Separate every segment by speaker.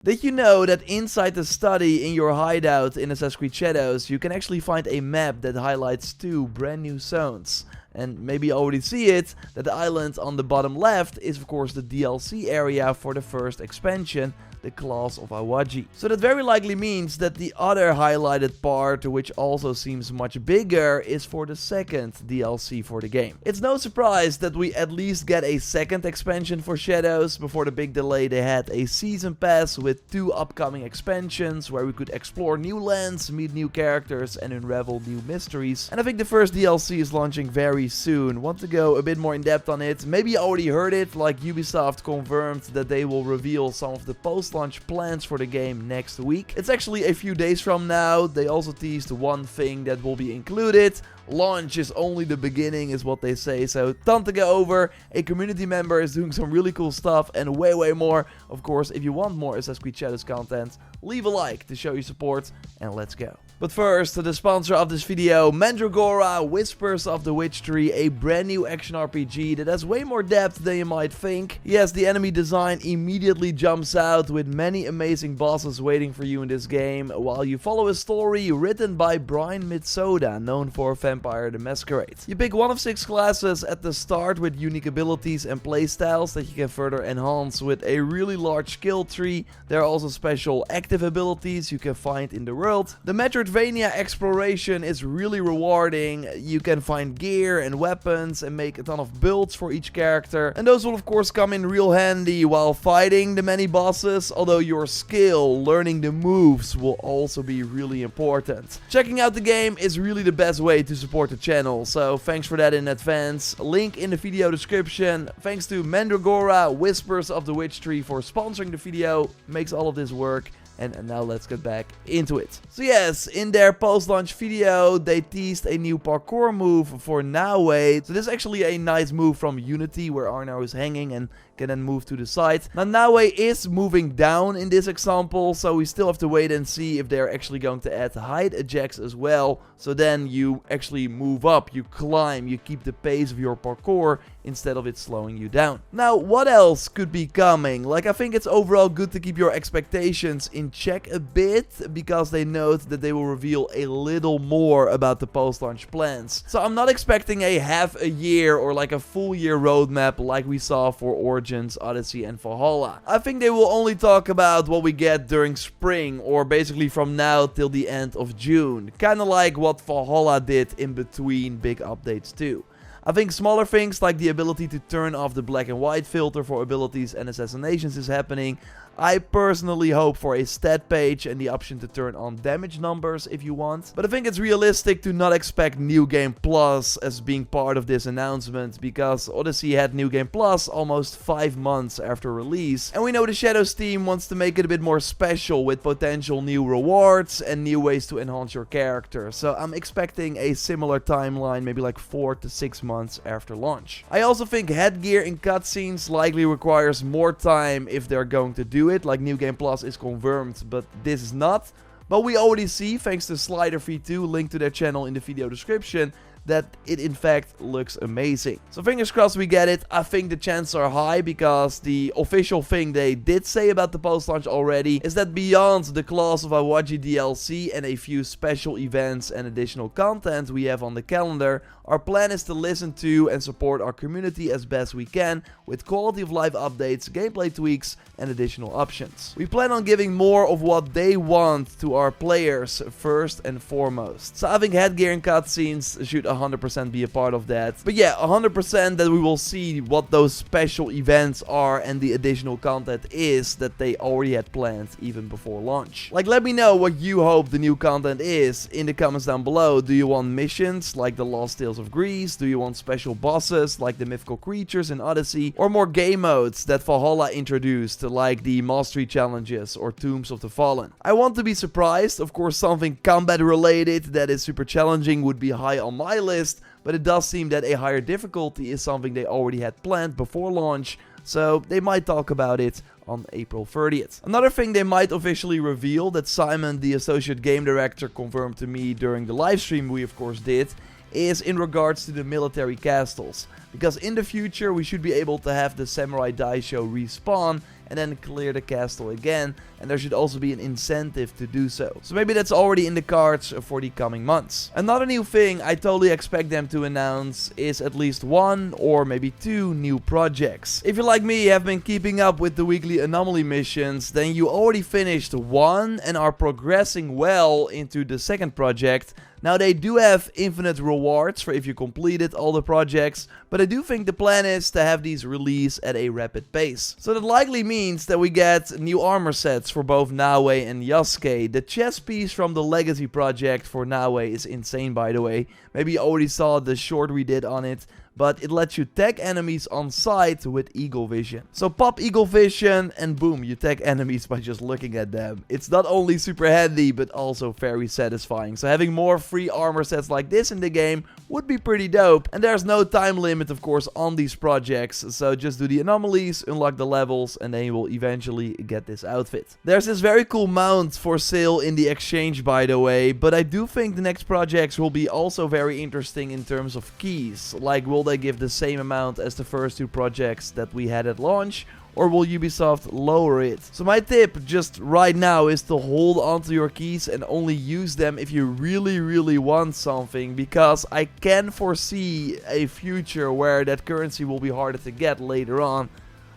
Speaker 1: Did you know that inside the study in your hideout in Assassin's Creed Shadows, you can actually find a map that highlights 2 brand new zones? And maybe you already see it, that the island on the bottom left is of course the DLC area for the first expansion, the class of Awaji. So that very likely means that the other highlighted part, which also seems much bigger, is for the second DLC for the game. It's no surprise that we at least get a second expansion for Shadows. Before the big delay they had a season pass with 2 upcoming expansions where we could explore new lands, meet new characters and unravel new mysteries. And I think the first DLC is launching very soon. Want to go a bit more in depth on it? Maybe you already heard it, like Ubisoft confirmed that they will reveal some of the post-launch plans for the game next week. It's actually a few days from now. They also teased one thing that will be included. Launch is only the beginning is what they say, so ton to go over. A community member is doing some really cool stuff and way more. Of course, if you want more Assassin's Creed Shadows content, leave a like to show your support and let's go. But first, the sponsor of this video, Mandragora, Whispers of the Witch Tree, a brand new action RPG that has way more depth than you might think. Yes, the enemy design immediately jumps out with many amazing bosses waiting for you in this game, while you follow a story written by Brian Mitsoda, known for Vampire the Masquerade. You pick one of 6 classes at the start with unique abilities and playstyles that you can further enhance with a really large skill tree. There are also special active abilities you can find in the world. The Metroidvania exploration is really rewarding. You can find gear and weapons and make a ton of builds for each character, and those will of course come in real handy while fighting the many bosses, although your skill learning the moves will also be really important. Checking out the game is really the best way to support the channel, so thanks for that in advance. Link in the video description. Thanks to Mandragora, Whispers of the Witch Tree for sponsoring the video, makes all of this work. And now let's get back into it. So yes, in their post-launch video, they teased a new parkour move for Naue. So this is actually a nice move from Unity, where Arno is hanging and can then move to the side. Now Naue is moving down in this example, so we still have to wait and see if they're actually going to add height ejects as well. So then you actually move up, you climb, you keep the pace of your parkour instead of it slowing you down. Now, what else could be coming? Like, I think it's overall good to keep your expectations in check a bit, because they note that they will reveal a little more about the post-launch plans. So I'm not expecting a half a year or like a full year roadmap like we saw for Origins, Odyssey and Valhalla. I think they will only talk about what we get during spring, or basically from now till the end of June. Kinda like what Valhalla did in between big updates too. I think smaller things like the ability to turn off the black and white filter for abilities and assassinations is happening. I personally hope for a stat page and the option to turn on damage numbers if you want. But I think it's realistic to not expect New Game Plus as being part of this announcement, because Odyssey had New Game Plus almost 5 months after release. And we know the Shadows team wants to make it a bit more special with potential new rewards and new ways to enhance your character. So I'm expecting a similar timeline, maybe like 4 to 6 months after launch. I also think headgear in cutscenes likely requires more time if they're going to do it, like New Game Plus is confirmed, but this is not. But we already see, thanks to Slider V2, link to their channel in the video description, that it in fact looks amazing. So fingers crossed we get it. I think the chances are high, because the official thing they did say about the post-launch already is that beyond the Claws of Awaji DLC and a few special events and additional content we have on the calendar, our plan is to listen to and support our community as best we can with quality of life updates, gameplay tweaks and additional options. We plan on giving more of what they want to our players first and foremost. So I think headgear and cutscenes should 100% be a part of that. But yeah, 100% that we will see what those special events are and the additional content is that they already had planned even before launch. Like, let me know what you hope the new content is in the comments down below. Do you want missions like the Lost Tales of Greece? Do you want special bosses like the mythical creatures in Odyssey? Or more game modes that Valhalla introduced, like the Mastery Challenges or Tombs of the Fallen? I want to be surprised. Of course, something combat related that is super challenging would be high on my list, but it does seem that a higher difficulty is something they already had planned before launch, so they might talk about it on April 30th. Another thing they might officially reveal, that Simon, the associate game director, confirmed to me during the livestream we of course did, is in regards to the military castles. Because in the future we should be able to have the Samurai Daisho respawn and then clear the castle again, and there should also be an incentive to do so. So maybe that's already in the cards for the coming months. Another new thing I totally expect them to announce is at least 1 or maybe 2 new projects. If you like me have been keeping up with the weekly anomaly missions, then you already finished 1 and are progressing well into the second project. Now they do have infinite rewards for if you completed all the projects, but I do think the plan is to have these release at a rapid pace. So that likely means that we get new armor sets for both Nawe and Yasuke. The chess piece from the Legacy project for Nawe is insane, by the way. Maybe you already saw the short we did on it, but it lets you tag enemies on sight with eagle vision. So pop eagle vision and boom, you tag enemies by just looking at them. It's not only super handy, but also very satisfying. So having more free armor sets like this in the game would be pretty dope. And there's no time limit, of course, on these projects. So just do the anomalies, unlock the levels, and then you will eventually get this outfit. There's this very cool mount for sale in the exchange, by the way, but I do think the next projects will be also very interesting in terms of keys. Like, will they give the same amount as the first 2 projects that we had at launch, or will Ubisoft lower it? So my tip just right now is to hold onto your keys and only use them if you really want something, because I can foresee a future where that currency will be harder to get later on.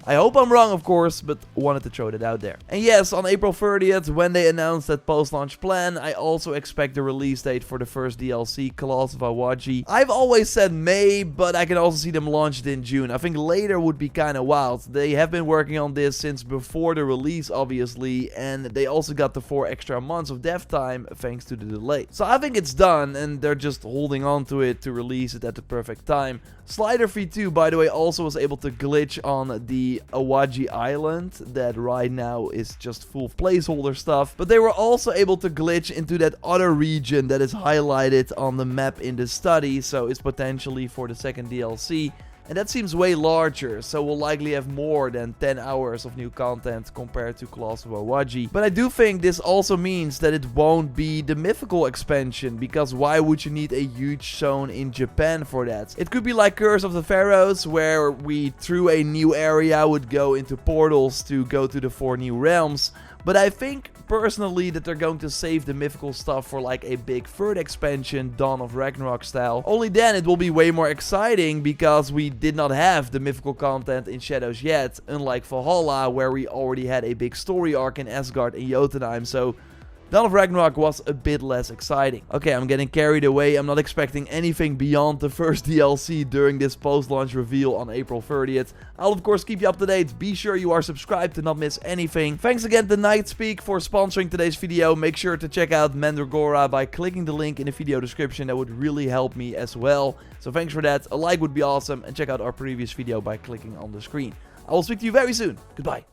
Speaker 1: I hope I'm wrong, of course, but wanted to throw that out there. And yes, on April 30th, when they announced that post-launch plan, I also expect the release date for the first DLC, Claws of Awaji. I've always said May, but I can also see them launched in June. I think later would be kind of wild. They have been working on this since before the release, obviously, and they also got the 4 extra months of dev time thanks to the delay. So I think it's done, and they're just holding on to it to release it at the perfect time. Slider V2, by the way, also was able to glitch on the Awaji Island that right now is just full of placeholder stuff, but they were also able to glitch into that other region that is highlighted on the map in the study, so it's potentially for the second DLC. And that seems way larger, so we'll likely have more than 10 hours of new content compared to Claws of Awaji. But I do think this also means that it won't be the mythical expansion, because why would you need a huge zone in Japan for that? It could be like Curse of the Pharaohs, where we through a new area would go into portals to go to the 4 new realms. But I think personally that they're going to save the mythical stuff for like a big third expansion, Dawn of Ragnarok style. Only then it will be way more exciting, because we did not have the mythical content in Shadows yet, unlike Valhalla, where we already had a big story arc in Asgard and Jotunheim. So Dawn of Ragnarok was a bit less exciting. Okay, I'm getting carried away. I'm not expecting anything beyond the first DLC during this post-launch reveal on April 30th. I'll of course keep you up to date. Be sure you are subscribed to not miss anything. Thanks again to Nightspeak for sponsoring today's video. Make sure to check out Mandragora by clicking the link in the video description. That would really help me as well. So thanks for that. A like would be awesome. And check out our previous video by clicking on the screen. I will speak to you very soon. Goodbye.